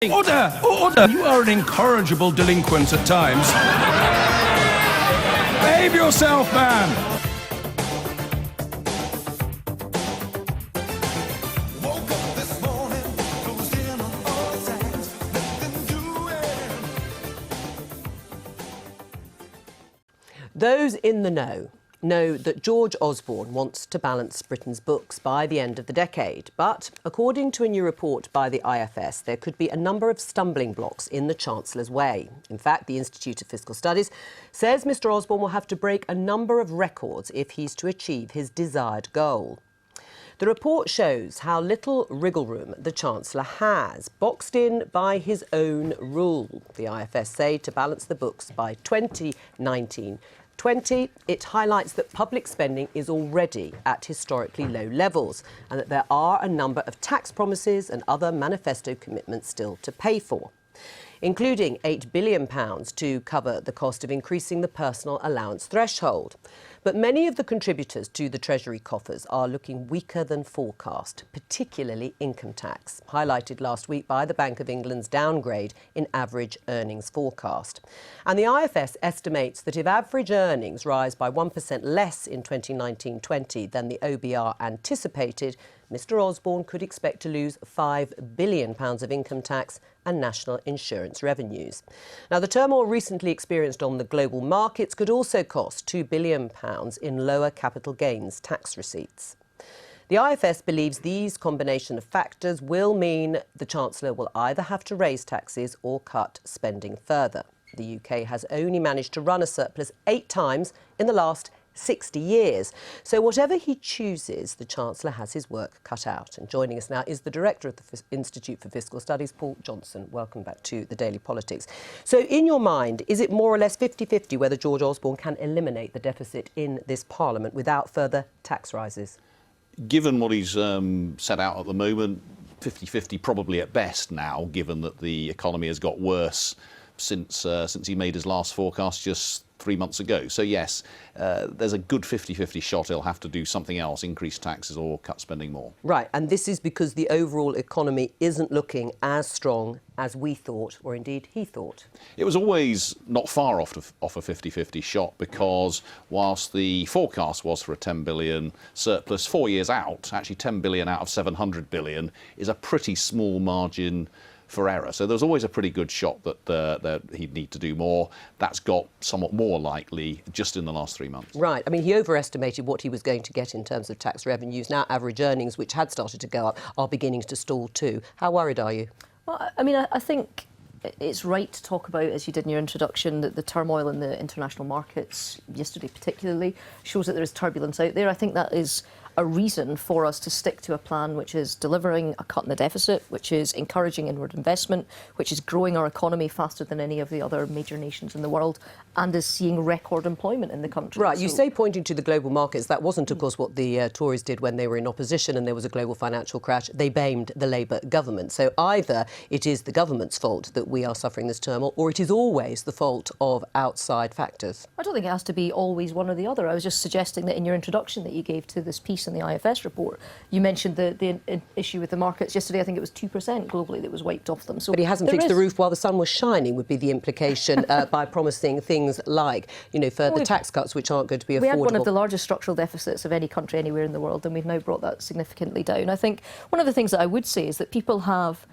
Order! Order! You are an incorrigible delinquent at times. Behave yourself, man! Those in the know that George Osborne wants to balance Britain's books by the end of the decade. But according to a new report by the IFS, there could be a number of stumbling blocks in the Chancellor's way. In fact, the Institute of Fiscal Studies says Mr Osborne will have to break a number of records if he's to achieve his desired goal. The report shows how little wriggle room the Chancellor has, boxed in by his own rule. The IFS say to balance the books by 2019-20, it highlights that public spending is already at historically low levels and that there are a number of tax promises and other manifesto commitments still to pay for, including £8 billion to cover the cost of increasing the personal allowance threshold. But many of the contributors to the Treasury coffers are looking weaker than forecast, particularly income tax, highlighted last week by the Bank of England's downgrade in average earnings forecast. And the IFS estimates that if average earnings rise by 1% less in 2019-20 than the OBR anticipated, Mr Osborne could expect to lose £5 billion of income tax and national insurance revenues. Now, the turmoil recently experienced on the global markets could also cost £2 billion in lower capital gains tax receipts. The IFS believes these combination of factors will mean the Chancellor will either have to raise taxes or cut spending further. The UK has only managed to run a surplus 8 times in the last 60 years. So whatever he chooses, the Chancellor has his work cut out. And joining us now is the Director of the Institute for Fiscal Studies, Paul Johnson. Welcome back to the Daily Politics. So in your mind, is it more or less 50-50 whether George Osborne can eliminate the deficit in this Parliament without further tax rises? Given what he's set out at the moment, 50-50 probably at best now, given that the economy has got worse since he made his last forecast just 3 months ago. So yes, there's a good 50-50 shot he'll have to do something else, increase taxes or cut spending more. Right, and this is because the overall economy isn't looking as strong as we thought, or indeed he thought. It was always not far off a 50-50 shot, because whilst the forecast was for a 10 billion surplus 4 years out, actually 10 billion out of 700 billion is a pretty small margin for error. So there's always a pretty good shot that he'd need to do more. That's got somewhat more likely just in the last 3 months. Right. I mean, he overestimated what he was going to get in terms of tax revenues. Now average earnings, which had started to go up, are beginning to stall too. How worried are you? Well, I mean, I think it's right to talk about, as you did in your introduction, that the turmoil in the international markets, yesterday particularly, shows that there is turbulence out there. I think that is a reason for us to stick to a plan which is delivering a cut in the deficit, which is encouraging inward investment, which is growing our economy faster than any of the other major nations in the world, and is seeing record employment in the country. Right, you say pointing to the global markets. That wasn't, of course, what the Tories did when they were in opposition and there was a global financial crash. They blamed the Labour government. So either it is the government's fault that we are suffering this turmoil, or it is always the fault of outside factors. I don't think it has to be always one or the other. I was just suggesting that in your introduction that you gave to this piece in the IFS report, you mentioned the issue with the markets. Yesterday, I think it was 2% globally that was wiped off them. So but he hasn't fixed the roof while the sun was shining, would be the implication by promising things like, you know, further tax cuts which aren't going to be affordable. We had one of the largest structural deficits of any country anywhere in the world, and we've now brought that significantly down. I think one of the things that I would say is that people have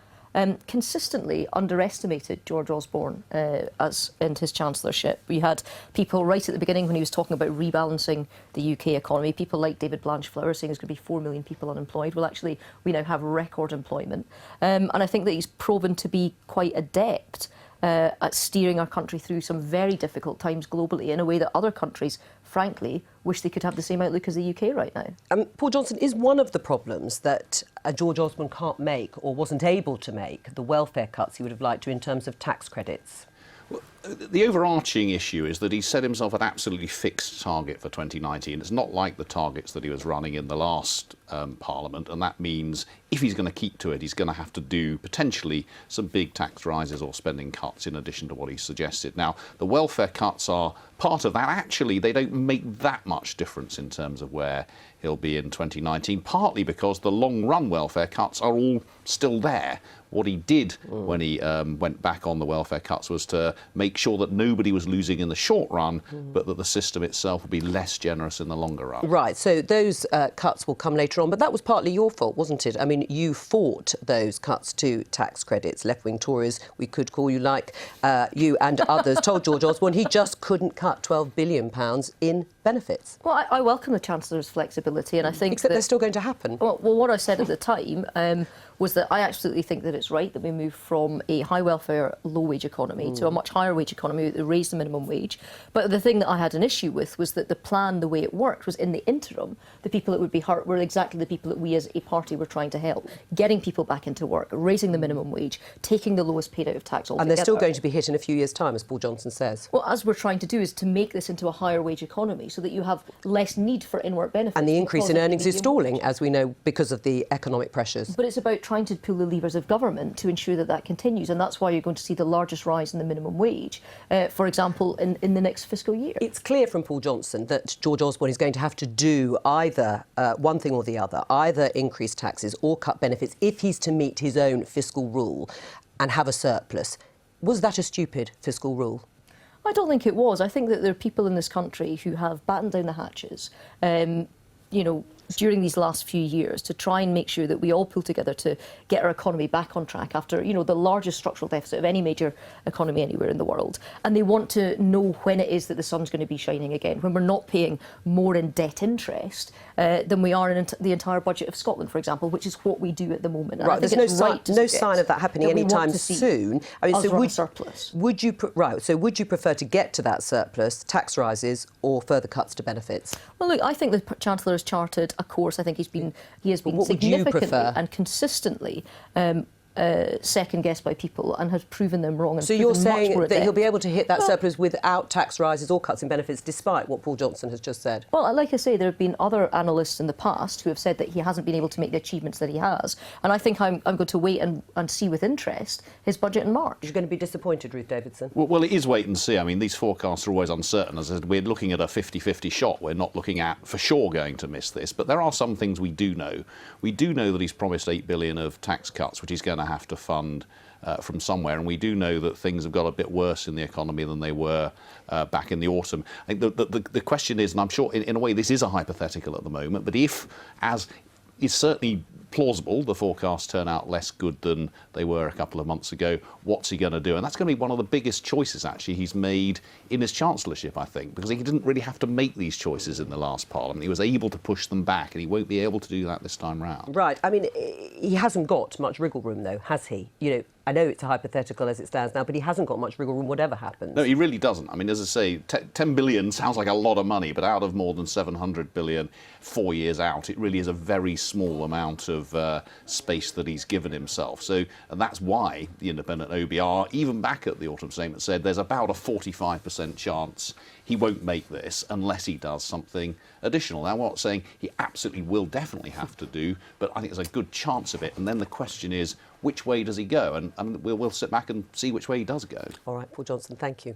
consistently underestimated George Osborne and his chancellorship. We had people right at the beginning when he was talking about rebalancing the UK economy, people like David Blanchflower saying there's going to be 4 million people unemployed. Well, actually, we now have record employment. And I think that he's proven to be quite adept at steering our country through some very difficult times globally in a way that other countries, frankly, wish they could have the same outlook as the UK right now. Paul Johnson, is one of the problems that George Osborne can't make or wasn't able to make the welfare cuts he would have liked to in terms of tax credits? Well, The overarching issue is that he set himself an absolutely fixed target for 2019. It's not like the targets that he was running in the last Parliament, and that means if he's going to keep to it, he's going to have to do potentially some big tax rises or spending cuts in addition to what he suggested. Now, the welfare cuts are part of that. Actually, they don't make that much difference in terms of where he'll be in 2019, partly because the long-run welfare cuts are all still there. What he did when he went back on the welfare cuts was to make sure that nobody was losing in the short run, but that the system itself would be less generous in the longer run. Right, so those cuts will come later on, but that was partly your fault, wasn't it? I mean, you fought those cuts to tax credits. Left-wing Tories, we could call you like you and others, told George Osborne he just couldn't cut £12 billion in benefits. Well, I welcome the Chancellor's flexibility, and I think Except they're still going to happen. Well, what I said at the time was that I absolutely think that it's right that we move from a high welfare, low wage economy to a much higher wage economy that raise the minimum wage. But the thing that I had an issue with was that the plan, the way it worked, was in the interim, the people that would be hurt were exactly the people that we as a party were trying to help. Getting people back into work, raising the minimum wage, taking the lowest paid out of tax altogether. And they're still going to be hit in a few years' time, as Paul Johnson says. Well, as we're trying to do is to make this into a higher wage economy so that you have less need for in-work benefits. And the increase in earnings is stalling, as we know, because of the economic pressures. But it's about trying to pull the levers of government to ensure that that continues, and that's why you're going to see the largest rise in the minimum wage, for example, in the next fiscal year. It's clear from Paul Johnson that George Osborne is going to have to do either one thing or the other, either increase taxes or cut benefits if he's to meet his own fiscal rule and have a surplus. Was that a stupid fiscal rule? I don't think it was. I think that there are people in this country who have battened down the hatches, during these last few years to try and make sure that we all pull together to get our economy back on track after, the largest structural deficit of any major economy anywhere in the world. And they want to know when it is that the sun's going to be shining again, when we're not paying more in debt interest than we are in the entire budget of Scotland, for example, which is what we do at the moment. And right, there's no sign of that happening anytime soon. I mean, so surplus. Would you prefer to get to that surplus, tax rises or further cuts to benefits? Well, look, I think the Chancellor has charted a course. I think he has been significantly and consistently second-guessed by people and has proven them wrong. And so you're saying that he'll be able to hit that surplus without tax rises or cuts in benefits, despite what Paul Johnson has just said? Well, like I say, there have been other analysts in the past who have said that he hasn't been able to make the achievements that he has. And I think I'm going to wait and see with interest his budget in March. You're going to be disappointed, Ruth Davidson? Well, it is wait and see. I mean, these forecasts are always uncertain. As I said, we're looking at a 50-50 shot. We're not looking at, for sure, going to miss this. But there are some things we do know. We do know that he's promised $8 billion of tax cuts, which he's going to have to fund from somewhere, and we do know that things have got a bit worse in the economy than they were back in the autumn. I think the question is, and I'm sure in a way this is a hypothetical at the moment, but if, as is certainly plausible, the forecasts turn out less good than they were a couple of months ago, what's he going to do? And that's going to be one of the biggest choices, actually, he's made in his chancellorship, I think, because he didn't really have to make these choices in the last Parliament. He was able to push them back, and he won't be able to do that this time round. Right. I mean, he hasn't got much wriggle room, though, has he? I know it's a hypothetical as it stands now, but he hasn't got much wriggle room, whatever happens. No, he really doesn't. I mean, as I say, 10 billion sounds like a lot of money, but out of more than 700 billion 4 years out, it really is a very small amount of space that he's given himself. So, and that's why the independent OBR, even back at the autumn statement, said there's about a 45% chance he won't make this unless he does something additional. Now, I'm not saying he absolutely will definitely have to do, but I think there's a good chance of it. And then the question is, which way does he go? And we'll sit back and see which way he does go. All right, Paul Johnson, thank you.